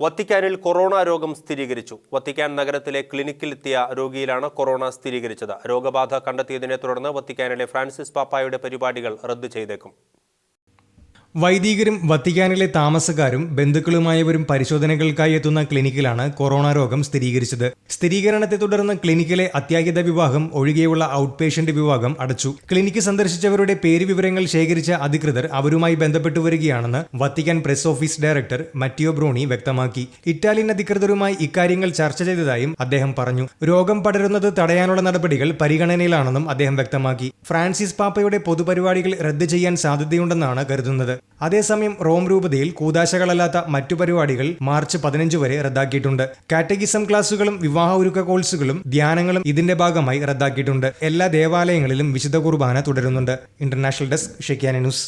വത്തിക്കാനിൽ corona രോഗം സ്ഥിരീകരിച്ചു. Vatican നഗരത്തിലെ ക്ലിനിക്കിലെത്തിയ രോഗിയിലാണ് കൊറോണ സ്ഥിരീകരിച്ചത്. രോഗബാധ കണ്ടെത്തിയതിനെ തുടർന്ന് വത്തിക്കാനിലെ ഫ്രാൻസിസ് പാപ്പായുടെ പരിപാടികൾ റദ്ദു ചെയ്തേക്കും. വൈദികരും വത്തിക്കാനിലെ താമസക്കാരും ബന്ധുക്കളുമായവരും പരിശോധനകൾക്കായി എത്തുന്ന ക്ലിനിക്കിലാണ് കൊറോണ രോഗം സ്ഥിരീകരിച്ചത്. സ്ഥിരീകരണത്തെ തുടർന്ന് ക്ലിനിക്കിലെ അത്യാഹിത വിഭാഗം ഒഴികെയുള്ള ഔട്ട് പേഷ്യന്റ് വിഭാഗം അടച്ചു. ക്ലിനിക്ക് സന്ദർശിച്ചവരുടെ പേര് വിവരങ്ങൾ ശേഖരിച്ച അധികൃതർ അവരുമായി ബന്ധപ്പെട്ടു വരികയാണെന്ന് Vatican press office director Matteo Bruni വ്യക്തമാക്കി. ഇറ്റാലിയൻ അധികൃതരുമായി ഇക്കാര്യങ്ങൾ ചർച്ച ചെയ്തതായും അദ്ദേഹം പറഞ്ഞു. രോഗം പടരുന്നത് തടയാനുള്ള നടപടികൾ പരിഗണനയിലാണെന്നും അദ്ദേഹം വ്യക്തമാക്കി. ഫ്രാൻസിസ് പാപ്പയുടെ പൊതുപരിപാടികൾ റദ്ദ് ചെയ്യാൻ സാധ്യതയുണ്ടെന്നാണ് കരുതുന്നത്. അതേസമയം റോം രൂപതയിൽ കൂദാശകളല്ലാത്ത മറ്റു പരിപാടികൾ മാർച്ച് 15 വരെ റദ്ദാക്കിയിട്ടുണ്ട്. കാറ്റഗിസം ക്ലാസുകളും വിവാഹ ഒരുക്ക കോഴ്സുകളും ധ്യാനങ്ങളും ഇതിന്റെ ഭാഗമായി റദ്ദാക്കിയിട്ടുണ്ട്. എല്ലാ ദേവാലയങ്ങളിലും വിശുദ്ധ കുർബാന തുടരുന്നുണ്ട്. International desk Shekinah news.